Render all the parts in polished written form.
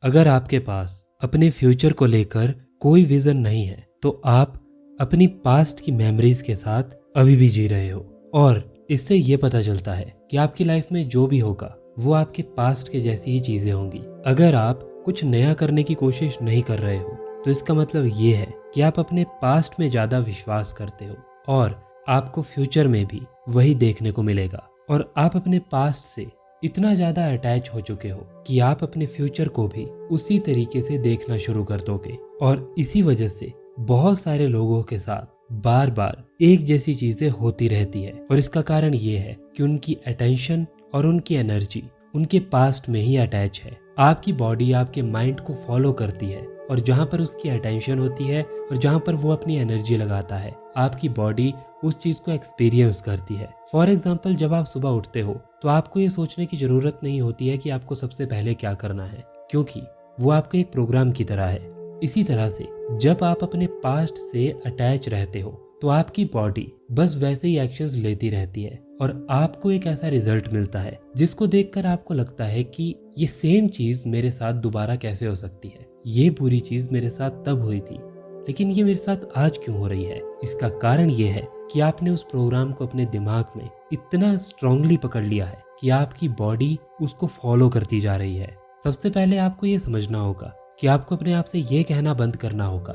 अगर आपके पास अपने फ्यूचर को लेकर कोई विजन नहीं है तो आप अपनी पास्ट की मेमोरीज के साथ अभी भी जी रहे हो, और इससे ये पता चलता है कि आपकी लाइफ में जो भी होगा वो आपके पास्ट के जैसी ही चीजें होंगी। अगर आप कुछ नया करने की कोशिश नहीं कर रहे हो तो इसका मतलब ये है कि आप अपने पास्ट में ज्यादा विश्वास करते हो और आपको फ्यूचर में भी वही देखने को मिलेगा। और आप अपने पास्ट से इतना ज्यादा अटैच हो चुके हो कि आप अपने फ्यूचर को भी उसी तरीके से देखना शुरू कर दोगे। और इसी वजह से बहुत सारे लोगों के साथ बार बार एक जैसी चीजें होती रहती है, और इसका कारण ये है कि उनकी अटेंशन और उनकी एनर्जी उनके पास्ट में ही अटैच है। आपकी बॉडी आपके माइंड को फॉलो करती है, और जहाँ पर उसकी अटेंशन होती है और जहाँ पर वो अपनी एनर्जी लगाता है, आपकी बॉडी उस चीज को एक्सपीरियंस करती है। फॉर एग्जाम्पल, जब आप सुबह उठते हो तो आपको ये सोचने की जरूरत नहीं होती है कि आपको सबसे पहले क्या करना है, क्योंकि वो आपके एक प्रोग्राम की तरह है। इसी तरह से जब आप अपने पास्ट से अटैच रहते हो तो आपकी बॉडी बस वैसे ही एक्शंस लेती रहती है, और आपको एक ऐसा रिजल्ट मिलता है जिसको देखकर आपको लगता है कि ये सेम चीज मेरे साथ दोबारा कैसे हो सकती है, ये बुरी चीज मेरे साथ तब हुई थी लेकिन ये मेरे साथ आज क्यों हो रही है। इसका कारण ये है कि आपने उस प्रोग्राम को अपने दिमाग में इतना स्ट्रांगली पकड़ लिया है कि आपकी बॉडी उसको फॉलो करती जा रही है। सबसे पहले आपको ये समझना होगा कि आपको अपने आप से ये कहना बंद करना होगा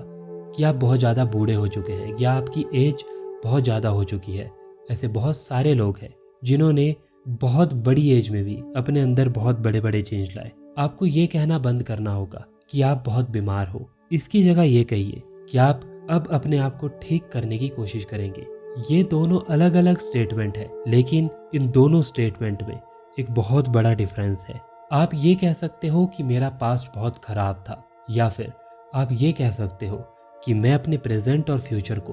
कि आप बहुत ज़्यादा बूढ़े हो चुके हैं या आपकी एज बहुत ज़्यादा हो चुकी है। ऐसे बहुत सारे लोग हैं जिन्होंने बहुत बड़ी एज में भी अपने अंदर बहुत बड़े बड़े चेंज लाए। आपको ये कहना बंद करना होगा कि आप बहुत बीमार हो। इसकी जगह ये कहिए कि आप अब अपने आप को ठीक करने की कोशिश करेंगे। ये दोनों अलग अलग स्टेटमेंट है, लेकिन इन दोनों स्टेटमेंट में एक बहुत बड़ा डिफरेंस है। आप ये कह सकते हो कि मेरा पास्ट बहुत खराब था, या फिर आप ये कह सकते हो कि मैं अपने प्रेजेंट और फ्यूचर को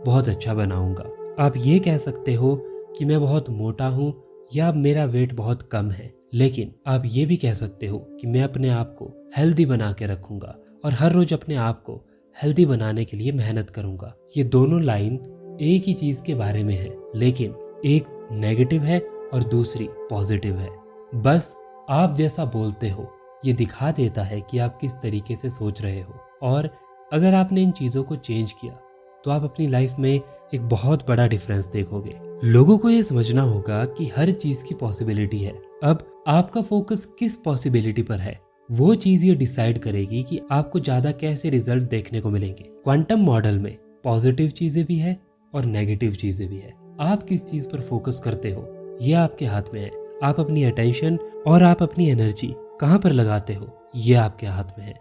बहुत अच्छा बनाऊंगा। आप ये कह सकते हो कि मैं बहुत मोटा हूँ या मेरा वेट बहुत कम है, लेकिन आप ये भी कह सकते हो कि मैं अपने आप को हेल्दी बना के रखूंगा और हर रोज अपने आप को हेल्दी बनाने के लिए मेहनत करूंगा। ये दोनों लाइन एक ही चीज के बारे में है, लेकिन एक नेगेटिव है और दूसरी पॉजिटिव है। बस आप जैसा बोलते हो ये दिखा देता है कि आप किस तरीके से सोच रहे हो, और अगर आपने इन चीजों को चेंज किया तो आप अपनी लाइफ में एक बहुत बड़ा डिफरेंस देखोगे। लोगों को ये समझना होगा कि हर चीज की पॉसिबिलिटी है। अब आपका फोकस किस पॉसिबिलिटी पर है, वो चीज ये डिसाइड करेगी कि आपको ज्यादा कैसे रिजल्ट देखने को मिलेंगे। क्वांटम मॉडल में पॉजिटिव चीजें भी है और नेगेटिव चीजें भी है। आप किस चीज पर फोकस करते हो ये आपके हाथ में है। आप अपनी अटेंशन और आप अपनी एनर्जी कहाँ पर लगाते हो ये आपके हाथ में है।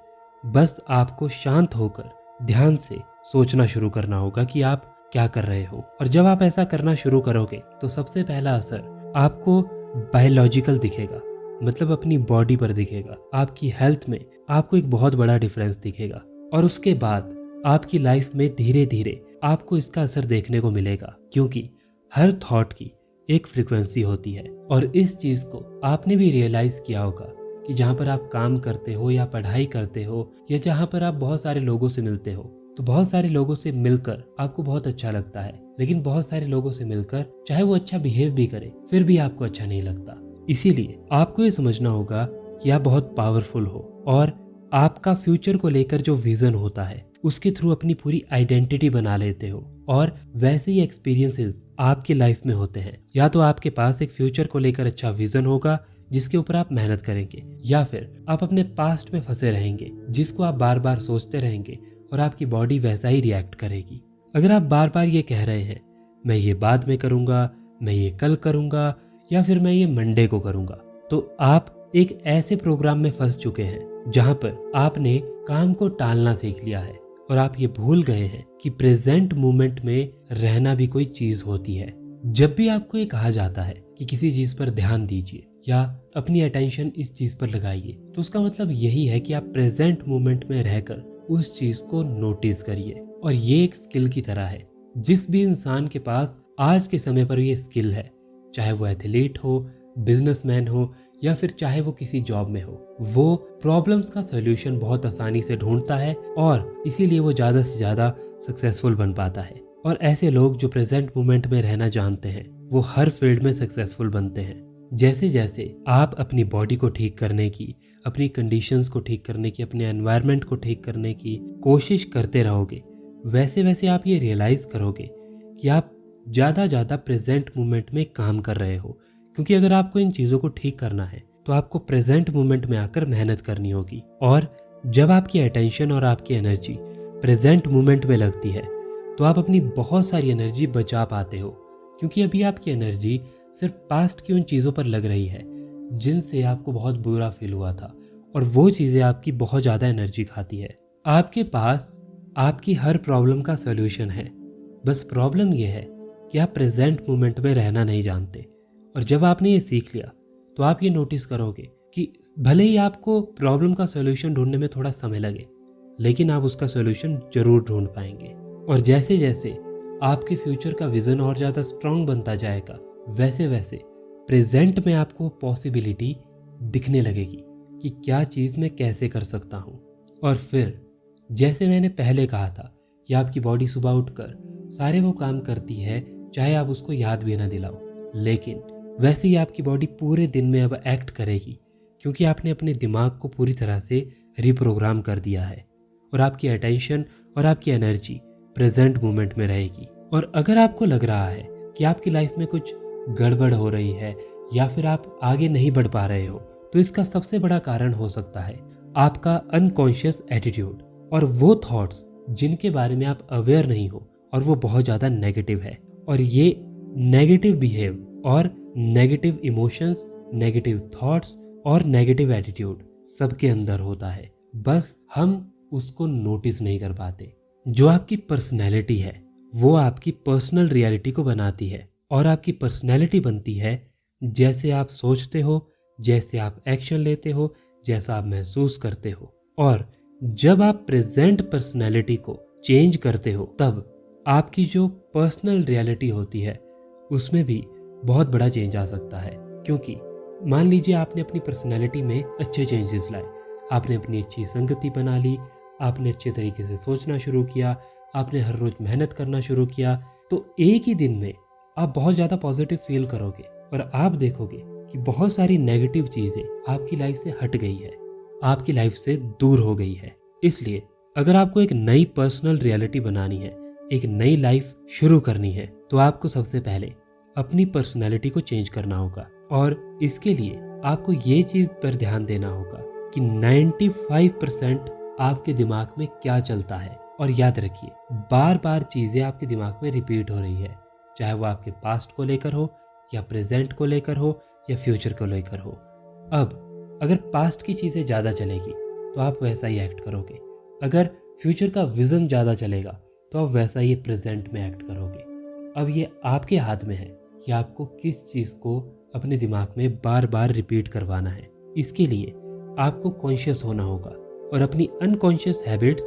बस आपको शांत होकर ध्यान से सोचना शुरू करना होगा कि आप क्या कर रहे हो, और जब आप ऐसा करना शुरू करोगे तो सबसे पहला असर आपको बायोलॉजिकल दिखेगा, मतलब अपनी बॉडी पर दिखेगा। आपकी हेल्थ में आपको एक बहुत बड़ा डिफरेंस दिखेगा, और उसके बाद आपकी लाइफ में धीरे धीरे आपको इसका असर देखने को मिलेगा, क्योंकि हर थॉट की एक फ्रीक्वेंसी होती है। और इस चीज को आपने भी रियलाइज किया होगा कि जहाँ पर आप काम करते हो या पढ़ाई करते हो या जहाँ पर आप बहुत सारे लोगों से मिलते हो, तो बहुत सारे लोगों से मिलकर आपको बहुत अच्छा लगता है, लेकिन बहुत सारे लोगों से मिलकर चाहे वो अच्छा बिहेव भी करे फिर भी आपको अच्छा नहीं लगता। इसीलिए आपको ये समझना होगा कि आप बहुत पावरफुल हो, और आपका फ्यूचर को लेकर जो विजन होता है उसके थ्रू अपनी पूरी आइडेंटिटी बना लेते हो, और वैसे ही एक्सपीरियंसेस आपकी लाइफ में होते हैं। या तो आपके पास एक फ्यूचर को लेकर अच्छा विजन होगा जिसके ऊपर आप मेहनत करेंगे, या फिर आप अपने पास्ट में फंसे रहेंगे जिसको आप बार बार सोचते रहेंगे और आपकी बॉडी वैसा ही रिएक्ट करेगी। अगर आप बार बार ये कह रहे हैं मैं ये बाद में करूंगा, मैं ये कल करूंगा, या फिर मैं ये मंडे को करूंगा, तो आप एक ऐसे प्रोग्राम में फंस चुके हैं जहां पर आपने काम को टालना सीख लिया है, और आप ये भूल गए हैं कि प्रेजेंट मोमेंट में रहना भी कोई चीज होती है। जब भी आपको ये कहा जाता है कि किसी चीज पर ध्यान दीजिए या अपनी अटेंशन इस चीज पर लगाइए, तो उसका मतलब यही है कि आप प्रेजेंट मोमेंट में रहकर उस चीज को नोटिस करिए। और ये एक स्किल की तरह है। जिस भी इंसान के पास आज के समय पर ये स्किल है, चाहे वो एथलीट हो, बिजनेसमैन हो, या फिर चाहे वो किसी जॉब में हो, वो प्रॉब्लम्स का सॉल्यूशन बहुत आसानी से ढूंढता है, और इसीलिए वो ज्यादा से ज्यादा सक्सेसफुल बन पाता है। और ऐसे लोग जो प्रेजेंट मोमेंट में रहना जानते हैं वो हर फील्ड में सक्सेसफुल बनते हैं। जैसे जैसे आप अपनी बॉडी को ठीक करने की, अपनी कंडीशंस को ठीक करने की, अपने एनवायरनमेंट को ठीक करने की कोशिश करते रहोगे, वैसे वैसे आप ये रियलाइज़ करोगे कि आप ज़्यादा प्रेजेंट मोमेंट में काम कर रहे हो। क्योंकि अगर आपको इन चीज़ों को ठीक करना है तो आपको प्रेजेंट मोमेंट में आकर मेहनत करनी होगी। और जब आपकी अटेंशन और आपकी एनर्जी प्रेजेंट मोमेंट में लगती है तो आप अपनी बहुत सारी एनर्जी बचा पाते हो। क्योंकि अभी आपकी एनर्जी सिर्फ पास्ट की उन चीज़ों पर लग रही है जिनसे आपको बहुत बुरा फील हुआ था, और वो चीज़ें आपकी बहुत ज़्यादा एनर्जी खाती है। आपके पास आपकी हर प्रॉब्लम का सॉल्यूशन है, बस प्रॉब्लम ये है कि आप प्रेजेंट मोमेंट में रहना नहीं जानते। और जब आपने ये सीख लिया तो आप ये नोटिस करोगे कि भले ही आपको प्रॉब्लम का सॉल्यूशन ढूंढने में थोड़ा समय लगे, लेकिन आप उसका सॉल्यूशन जरूर ढूंढ पाएंगे। और जैसे जैसे आपके फ्यूचर का विजन और ज़्यादा स्ट्रांग बनता जाएगा, वैसे वैसे प्रेजेंट में आपको पॉसिबिलिटी दिखने लगेगी कि क्या चीज़ मैं कैसे कर सकता हूँ। और फिर जैसे मैंने पहले कहा था कि आपकी बॉडी सुबह उठकर सारे वो काम करती है चाहे आप उसको याद भी ना दिलाओ, लेकिन वैसे ही आपकी बॉडी पूरे दिन में अब एक्ट करेगी, क्योंकि आपने अपने दिमाग को पूरी तरह से रिप्रोग्राम कर दिया है। और आपकी अटेंशन और आपकी एनर्जी प्रेजेंट मोमेंट में रहेगी। और अगर आपको लग रहा है कि आपकी लाइफ में कुछ गड़बड़ हो रही है या फिर आप आगे नहीं बढ़ पा रहे हो, तो इसका सबसे बड़ा कारण हो सकता है आपका अनकॉन्शियस एटीट्यूड और वो थॉट्स जिनके बारे में आप अवेयर नहीं हो, और वो बहुत ज़्यादा नेगेटिव है। और ये नेगेटिव बिहेव और नेगेटिव इमोशंस, नेगेटिव थॉट्स और नेगेटिव एटीट्यूड सबके अंदर होता है, बस हम उसको नोटिस नहीं कर पाते। जो आपकी पर्सनैलिटी है वो आपकी पर्सनल रियलिटी को बनाती है, और आपकी पर्सनैलिटी बनती है जैसे आप सोचते हो, जैसे आप एक्शन लेते हो, जैसा आप महसूस करते हो। और जब आप प्रेजेंट पर्सनैलिटी को चेंज करते हो तब आपकी जो पर्सनल रियलिटी होती है उसमें भी बहुत बड़ा चेंज आ सकता है। क्योंकि मान लीजिए आपने अपनी पर्सनैलिटी में अच्छे चेंजेस लाए, आपने अपनी अच्छी संगति बना ली, आपने अच्छे तरीके से सोचना शुरू किया, आपने हर रोज मेहनत करना शुरू किया, तो एक ही दिन में आप बहुत ज़्यादा पॉजिटिव फील करोगे और आप देखोगे कि बहुत सारी नेगेटिव चीज़ें आपकी लाइफ से हट गई है, आपकी लाइफ से दूर हो गई है। इसलिए अगर आपको एक नई पर्सनल रियलिटी बनानी है, एक नई लाइफ शुरू करनी है, तो आपको सबसे पहले अपनी पर्सनैलिटी को चेंज करना होगा। और इसके लिए आपको ये चीज़ पर ध्यान देना होगा कि 95% आपके दिमाग में क्या चलता है। और याद रखिए, बार बार चीज़ें आपके दिमाग में रिपीट हो रही है, चाहे वो आपके पास्ट को लेकर हो या प्रेजेंट को लेकर हो या फ्यूचर को लेकर हो। अब अगर पास्ट की चीज़ें ज़्यादा चलेगी तो आप वैसा ही एक्ट करोगे, अगर फ्यूचर का विज़न ज़्यादा चलेगा तो आप वैसा ही प्रेजेंट में एक्ट करोगे। अब ये आपके हाथ में है कि आपको किस चीज़ को अपने दिमाग में बार बार रिपीट करवाना है। इसके लिए आपको कॉन्शियस होना होगा और अपनी अनकॉन्शियस हैबिट्स,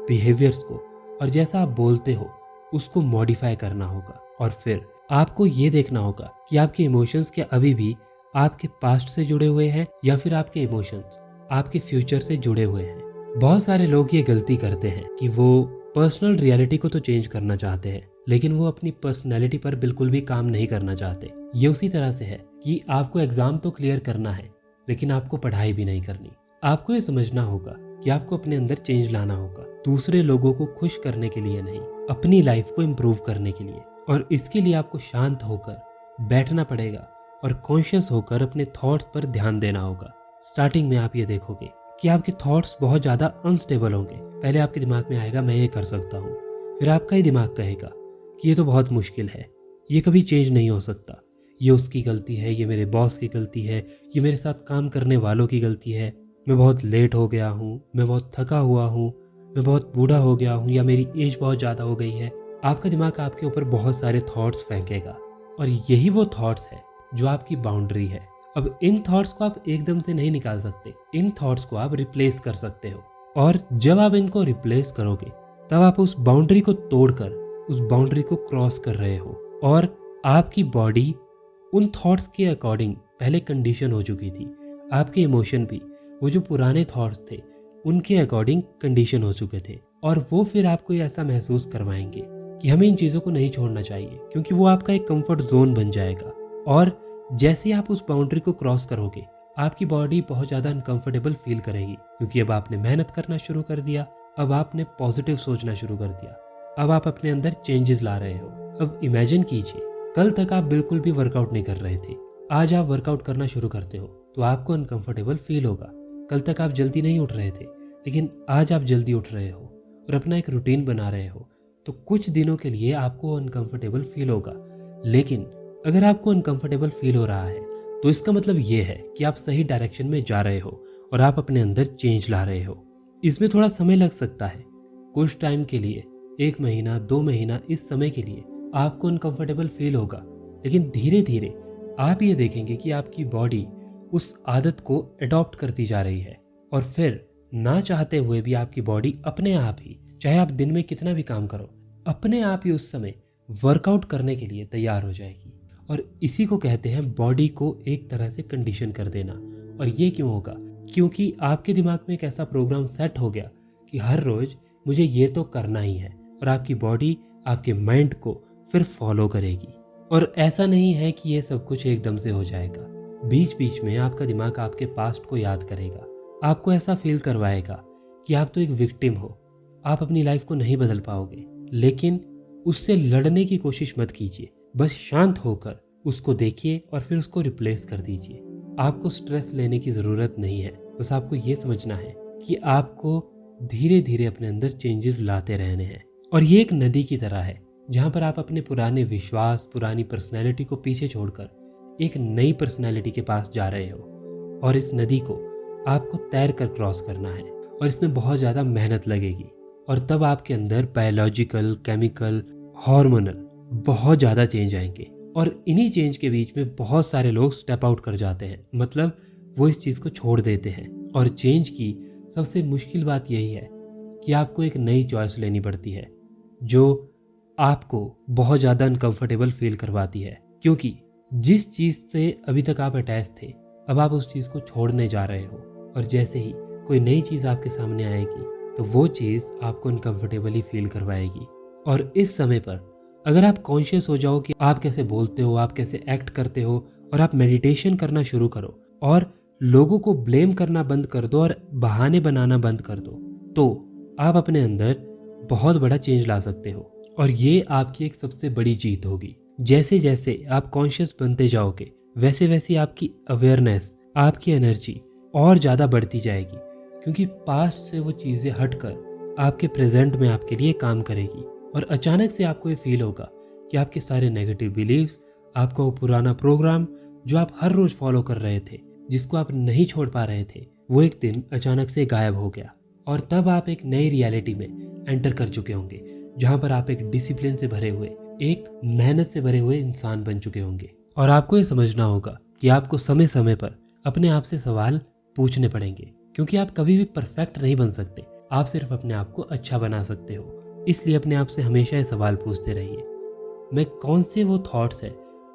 बिहेवियर्स को और जैसा आप बोलते हो उसको मॉडिफाई करना होगा। और फिर आपको ये देखना होगा कि आपके इमोशंस क्या अभी भी आपके पास्ट से जुड़े हुए हैं या फिर आपके इमोशंस आपके फ्यूचर से जुड़े हुए हैं। बहुत सारे लोग ये गलती करते हैं कि वो पर्सनल रियलिटी को तो चेंज करना चाहते हैं, लेकिन वो अपनी पर्सनैलिटी पर बिल्कुल भी काम नहीं करना चाहते। ये उसी तरह से है कि आपको एग्जाम तो क्लियर करना है, लेकिन आपको पढ़ाई भी नहीं करनी। आपको ये समझना होगा कि आपको अपने अंदर चेंज लाना होगा, दूसरे लोगों को खुश करने के लिए नहीं, अपनी लाइफ को इम्प्रूव करने के लिए। और इसके लिए आपको शांत होकर बैठना पड़ेगा और कॉन्शियस होकर अपने थॉट्स पर ध्यान देना होगा। स्टार्टिंग में आप ये देखोगे कि आपके थॉट्स बहुत ज़्यादा अनस्टेबल होंगे। पहले आपके दिमाग में आएगा मैं ये कर सकता हूँ, फिर आपका ही दिमाग कहेगा कि ये तो बहुत मुश्किल है, ये कभी चेंज नहीं हो सकता, ये उसकी गलती है, ये मेरे बॉस की गलती है, ये मेरे साथ काम करने वालों की गलती है, मैं बहुत लेट हो गया हूँ, मैं बहुत थका हुआ हूँ, मैं बहुत बूढ़ा हो गया हूँ, या मेरी एज बहुत ज़्यादा हो गई है। आपका दिमाग आपके ऊपर बहुत सारे थॉट्स फेंकेगा और यही वो थॉट्स है जो आपकी बाउंड्री है। अब इन थॉट्स को आप एकदम से नहीं निकाल सकते, इन थॉट्स को आप रिप्लेस कर सकते हो। और जब आप इनको रिप्लेस करोगे तब आप उस बाउंड्री को तोड़कर उस बाउंड्री को क्रॉस कर रहे हो, और आपकी बॉडी उन थॉट्स के अकॉर्डिंग पहले कंडीशन हो चुकी थी। आपके इमोशन भी वो जो पुराने थॉट्स थे उनके अकॉर्डिंग कंडीशन हो चुके थे, और वो फिर आपको ऐसा महसूस करवाएंगे कि हमें इन चीज़ों को नहीं छोड़ना चाहिए, क्योंकि वो आपका एक कंफर्ट जोन बन जाएगा। और जैसे आप उस बाउंड्री को क्रॉस करोगे आपकी बॉडी बहुत ज़्यादा अनकंफर्टेबल फील करेगी, क्योंकि अब आपने मेहनत करना शुरू कर दिया, अब आपने पॉजिटिव सोचना शुरू कर दिया, अब आप अपने अंदर चेंजेस ला रहे हो। अब इमेजिन कीजिए, कल तक आप बिल्कुल भी वर्कआउट नहीं कर रहे थे, आज आप वर्कआउट करना शुरू करते हो तो आपको अनकंफर्टेबल फील होगा। कल तक आप जल्दी नहीं उठ रहे थे, लेकिन आज आप जल्दी उठ रहे हो और अपना एक रूटीन बना रहे हो, तो कुछ दिनों के लिए आपको अनकंफर्टेबल फील होगा। लेकिन अगर आपको अनकंफर्टेबल फील हो रहा है तो इसका मतलब ये है कि आप सही डायरेक्शन में जा रहे हो और आप अपने अंदर चेंज ला रहे हो। इसमें थोड़ा समय लग सकता है, कुछ टाइम के लिए, 1 महीना 2 महीना, इस समय के लिए आपको अनकंफर्टेबल फील होगा, लेकिन धीरे धीरे आप ये देखेंगे कि आपकी बॉडी उस आदत को अडॉप्ट करती जा रही है और फिर ना चाहते हुए भी आपकी बॉडी अपने आप ही, चाहे आप दिन में कितना भी काम करो, अपने आप ही उस समय वर्कआउट करने के लिए तैयार हो जाएगी। और इसी को कहते हैं बॉडी को एक तरह से कंडीशन कर देना। और ये क्यों होगा? क्योंकि आपके दिमाग में एक ऐसा प्रोग्राम सेट हो गया कि हर रोज मुझे ये तो करना ही है, और आपकी बॉडी आपके माइंड को फिर फॉलो करेगी। और ऐसा नहीं है कि ये सब कुछ एकदम से हो जाएगा, बीच बीच में आपका दिमाग आपके पास्ट को याद करेगा, आपको ऐसा फील करवाएगा कि आप तो एक विक्टिम हो, आप अपनी लाइफ को नहीं बदल पाओगे। लेकिन उससे लड़ने की कोशिश मत कीजिए, बस शांत होकर उसको देखिए और फिर उसको रिप्लेस कर दीजिए। आपको स्ट्रेस लेने की ज़रूरत नहीं है, बस आपको ये समझना है कि आपको धीरे धीरे अपने अंदर चेंजेस लाते रहने हैं। और ये एक नदी की तरह है जहाँ पर आप अपने पुराने विश्वास, पुरानी पर्सनैलिटी को पीछे छोड़कर एक नई पर्सनैलिटी के पास जा रहे हो। और इस नदी को आपको तैर कर क्रॉस करना है और इसमें बहुत ज़्यादा मेहनत लगेगी। और तब आपके अंदर बायोलॉजिकल, केमिकल, हार्मोनल बहुत ज़्यादा चेंज आएंगे। और इन्हीं चेंज के बीच में बहुत सारे लोग स्टेप आउट कर जाते हैं, मतलब वो इस चीज़ को छोड़ देते हैं। और चेंज की सबसे मुश्किल बात यही है कि आपको एक नई चॉइस लेनी पड़ती है जो आपको बहुत ज़्यादा अनकंफर्टेबल फील करवाती है, क्योंकि जिस चीज़ से अभी तक आप अटैच थे, अब आप उस चीज़ को छोड़ने जा रहे हो। और जैसे ही कोई नई चीज़ आपके सामने आएगी तो वो चीज़ आपको अनकंफर्टेबली फील करवाएगी। और इस समय पर अगर आप कॉन्शियस हो जाओ कि आप कैसे बोलते हो, आप कैसे एक्ट करते हो, और आप मेडिटेशन करना शुरू करो और लोगों को ब्लेम करना बंद कर दो और बहाने बनाना बंद कर दो, तो आप अपने अंदर बहुत बड़ा चेंज ला सकते हो। और ये आपकी एक सबसे बड़ी जीत होगी। जैसे जैसे आप कॉन्शियस बनते जाओगे, वैसे वैसे आपकी अवेयरनेस, आपकी एनर्जी और ज़्यादा बढ़ती जाएगी, क्योंकि पास्ट से वो चीज़ें हटकर आपके प्रेजेंट में आपके लिए काम करेगी। और अचानक से आपको ये फील होगा कि आपके सारे नेगेटिव बिलीव्स, आपका वो पुराना प्रोग्राम जो आप हर रोज फॉलो कर रहे थे, जिसको आप नहीं छोड़ पा रहे थे, वो एक दिन अचानक से गायब हो गया। और तब आप एक नई रियलिटी में एंटर कर चुके होंगे, जहाँ पर आप एक डिसिप्लिन से भरे हुए, एक मेहनत से भरे हुए इंसान बन चुके होंगे। और आपको ये समझना होगा कि आपको समय समय पर अपने आप से सवाल पूछने पड़ेंगे, क्योंकि आप कभी भी परफेक्ट नहीं बन सकते, आप सिर्फ अपने आप को अच्छा बना सकते हो। इसलिए अपने आप से हमेशा ये सवाल पूछते रहिए, मैं कौन से वो थॉट्स हैं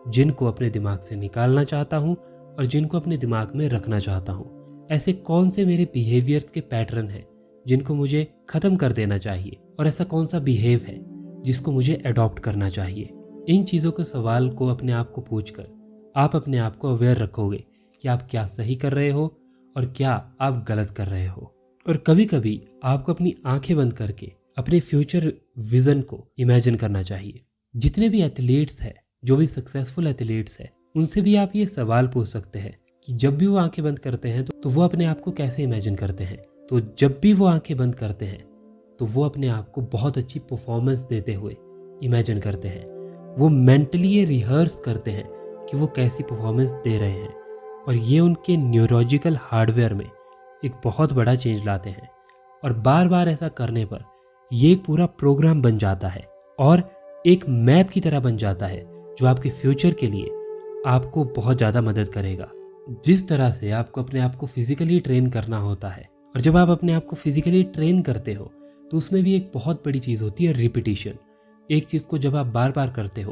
जिनको अपने दिमाग से निकालना चाहता हूँ और जिनको अपने दिमाग में रखना चाहता हूँ। ऐसे कौन से मेरे बिहेवियर्स के पैटर्न हैं जिनको मुझे ख़त्म कर देना चाहिए, और ऐसा कौन सा बिहेव है जिसको मुझे अडॉप्ट करना चाहिए। इन चीज़ों के सवाल को अपने आप को पूछकर आप अपने आप को अवेयर रखोगे कि आप क्या सही कर रहे हो और क्या आप गलत कर रहे हो। और कभी कभी आपको अपनी आंखें बंद करके अपने फ्यूचर विजन को इमेजिन करना चाहिए। जितने भी एथलीट्स हैं, जो भी सक्सेसफुल एथलीट्स हैं, उनसे भी आप ये सवाल पूछ सकते हैं कि जब भी वो आंखें बंद करते हैं तो वो अपने आप को कैसे इमेजिन करते हैं। तो जब भी वो आंखें बंद करते हैं तो वो अपने आप को बहुत अच्छी परफॉर्मेंस देते हुए इमेजिन करते हैं। वो मेंटली ये रिहर्स करते हैं कि वो कैसी परफॉर्मेंस दे रहे हैं, और ये उनके न्यूरोलॉजिकल हार्डवेयर में एक बहुत बड़ा चेंज लाते हैं। और बार बार ऐसा करने पर ये एक पूरा प्रोग्राम बन जाता है और एक मैप की तरह बन जाता है, जो आपके फ्यूचर के लिए आपको बहुत ज़्यादा मदद करेगा। जिस तरह से आपको अपने आप को फिजिकली ट्रेन करना होता है, और जब आप अपने आप को फिजिकली ट्रेन करते हो तो उसमें भी एक बहुत बड़ी चीज़ होती है रिपीटिशन। एक चीज़ को जब आप बार बार करते हो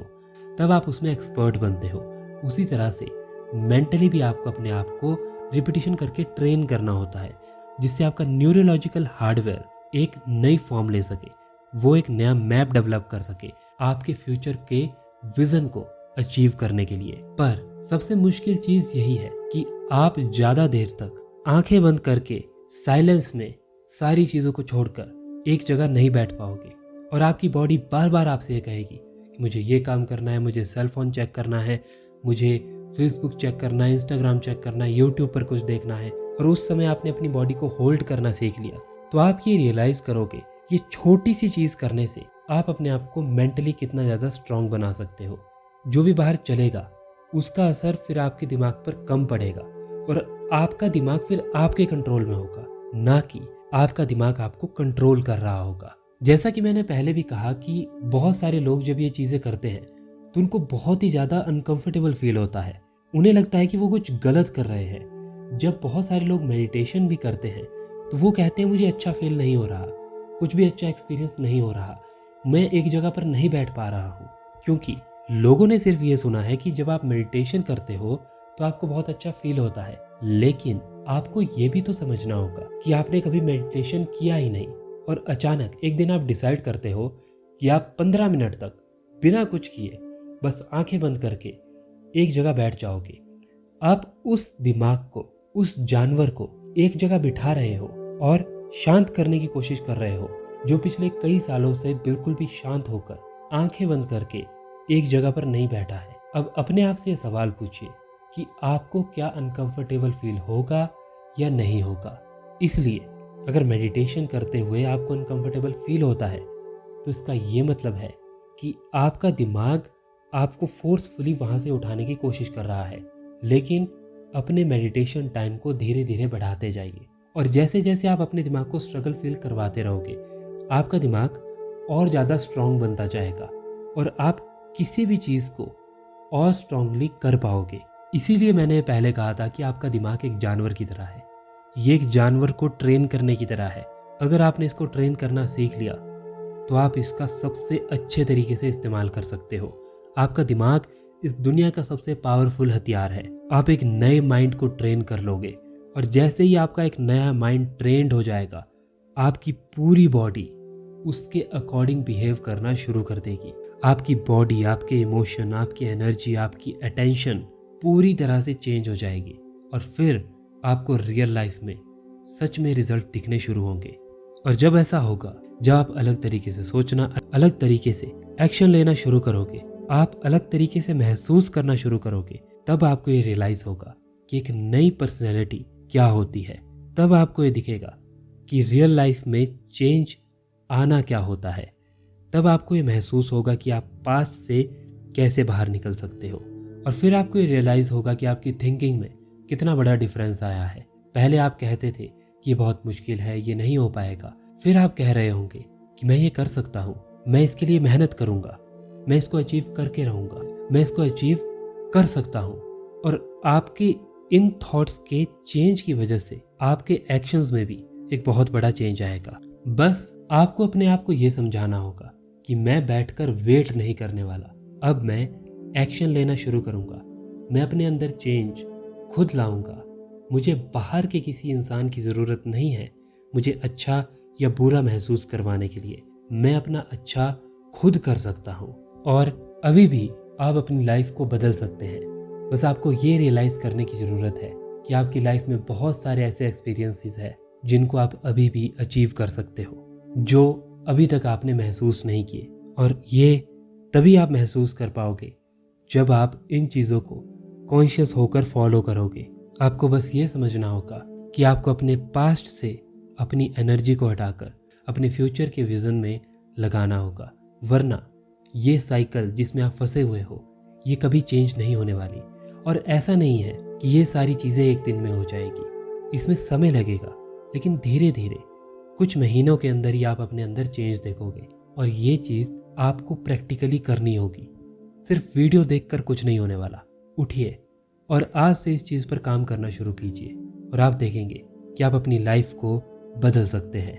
तब आप उसमें एक्सपर्ट बनते हो। उसी तरह से मेंटली भी आपको अपने आप को रिपीटिशन करके ट्रेन करना होता है, जिससे आपका न्यूरोलॉजिकल हार्डवेयर एक नई फॉर्म ले सके, वो एक नया मैप डेवलप कर सके, आपके फ्यूचर के विजन को अचीव करने के लिए। पर सबसे मुश्किल चीज यही है कि आप ज्यादा देर तक आंखें बंद करके साइलेंस में सारी चीजों को छोड़कर एक जगह नहीं बैठ पाओगे और आपकी बॉडी बार बार आपसे ये कहेगी कि मुझे ये काम करना है, मुझे सेल फोन चेक करना है, मुझे फेसबुक चेक करना है, इंस्टाग्राम चेक करना है, यूट्यूब पर कुछ देखना है। और उस समय आपने अपनी बॉडी को होल्ड करना सीख लिया तो आप ये रियलाइज करोगे ये छोटी सी चीज करने से आप अपने आप को मेंटली कितना ज्यादा स्ट्रांग बना सकते हो। जो भी बाहर चलेगा उसका असर फिर आपके दिमाग पर कम पड़ेगा और आपका दिमाग फिर आपके कंट्रोल में होगा, ना कि आपका दिमाग आपको कंट्रोल कर रहा होगा। जैसा कि मैंने पहले भी कहा कि बहुत सारे लोग जब ये चीजें करते हैं तो उनको बहुत ही ज्यादा अनकंफर्टेबल फील होता है, उन्हें लगता है कि वो कुछ गलत कर रहे हैं। जब बहुत सारे लोग मेडिटेशन भी करते हैं तो वो कहते हैं मुझे अच्छा फील नहीं हो रहा, कुछ भी अच्छा एक्सपीरियंस नहीं हो रहा, मैं एक जगह पर नहीं बैठ पा रहा हूँ। क्योंकि लोगों ने सिर्फ ये सुना है कि जब आप मेडिटेशन करते हो तो आपको बहुत अच्छा फील होता है, लेकिन आपको ये भी तो समझना होगा कि आपने कभी मेडिटेशन किया ही नहीं और अचानक एक दिन आप डिसाइड करते हो कि आप 15 मिनट तक बिना कुछ किए बस आंखें बंद करके एक जगह बैठ जाओगे। आप उस दिमाग को, उस जानवर को एक जगह बिठा रहे हो और शांत करने की कोशिश कर रहे हो, जो पिछले कई सालों से बिल्कुल भी शांत होकर आंखें बंद करके एक जगह पर नहीं बैठा है। अब अपने आप से ये सवाल पूछिए कि आपको क्या अनकंफर्टेबल फील होगा या नहीं होगा। इसलिए अगर मेडिटेशन करते हुए आपको अनकंफर्टेबल फील होता है तो इसका ये मतलब है कि आपका दिमाग आपको फोर्सफुली वहां से उठाने की कोशिश कर रहा है। लेकिन अपने मेडिटेशन टाइम को धीरे धीरे बढ़ाते जाइए और जैसे जैसे आप अपने दिमाग को स्ट्रगल फील करवाते रहोगे आपका दिमाग और ज़्यादा स्ट्रांग बनता जाएगा और आप किसी भी चीज़ को और स्ट्रांगली कर पाओगे। इसीलिए मैंने पहले कहा था कि आपका दिमाग एक जानवर की तरह है, ये एक जानवर को ट्रेन करने की तरह है। अगर आपने इसको ट्रेन करना सीख लिया तो आप इसका सबसे अच्छे तरीके से इस्तेमाल कर सकते हो। आपका दिमाग इस दुनिया का सबसे पावरफुल हथियार है। आप एक नए माइंड को ट्रेन कर लोगे और जैसे ही आपका एक नया माइंड ट्रेंड हो जाएगा आपकी पूरी बॉडी उसके अकॉर्डिंग बिहेव करना शुरू कर देगी। आपकी बॉडी, आपके इमोशन, आपकी एनर्जी, आपकी अटेंशन पूरी तरह से चेंज हो जाएगी और फिर आपको रियल लाइफ में सच में रिजल्ट दिखने शुरू होंगे। और जब ऐसा होगा, जब आप अलग तरीके से सोचना, अलग तरीके से एक्शन लेना शुरू करोगे, आप अलग तरीके से महसूस करना शुरू करोगे, तब आपको ये रियलाइज होगा कि एक नई पर्सनैलिटी क्या होती है। तब आपको ये दिखेगा कि रियल लाइफ में चेंज आना क्या होता है। तब आपको ये महसूस होगा कि आप पास्ट से कैसे बाहर निकल सकते हो और फिर आपको ये रियलाइज होगा कि आपकी थिंकिंग में कितना बड़ा डिफरेंस आया है। पहले आप कहते थे कि ये बहुत मुश्किल है, ये नहीं हो पाएगा, फिर आप कह रहे होंगे कि मैं ये कर सकता हूँ, मैं इसके लिए मेहनत करूँगा, मैं इसको अचीव करके रहूँगा, मैं इसको अचीव कर सकता हूँ। और आपके इन थॉट्स के चेंज की वजह से आपके एक्शंस में भी एक बहुत बड़ा चेंज आएगा। बस आपको अपने आप को ये समझाना होगा कि मैं बैठकर वेट नहीं करने वाला, अब मैं एक्शन लेना शुरू करूँगा, मैं अपने अंदर चेंज खुद लाऊंगा। मुझे बाहर के किसी इंसान की ज़रूरत नहीं है मुझे अच्छा या बुरा महसूस करवाने के लिए। मैं अपना अच्छा खुद कर सकता हूँ और अभी भी आप अपनी लाइफ को बदल सकते हैं। बस आपको ये रियलाइज़ करने की ज़रूरत है कि आपकी लाइफ में बहुत सारे ऐसे एक्सपीरियंसेस हैं जिनको आप अभी भी अचीव कर सकते हो, जो अभी तक आपने महसूस नहीं किए। और ये तभी आप महसूस कर पाओगे जब आप इन चीज़ों को कॉन्शियस होकर फॉलो करोगे। आपको बस ये समझना होगा कि आपको अपने पास्ट से अपनी एनर्जी को हटाकर अपने फ्यूचर के विज़न में लगाना होगा, वरना ये साइकिल जिसमें आप फंसे हुए हो ये कभी चेंज नहीं होने वाली। और ऐसा नहीं है कि ये सारी चीज़ें एक दिन में हो जाएगी, इसमें समय लगेगा, लेकिन धीरे धीरे कुछ महीनों के अंदर ही आप अपने अंदर चेंज देखोगे। और ये चीज़ आपको प्रैक्टिकली करनी होगी, सिर्फ वीडियो देखकर कुछ नहीं होने वाला। उठिए और आज से इस चीज़ पर काम करना शुरू कीजिए और आप देखेंगे कि आप अपनी लाइफ को बदल सकते हैं।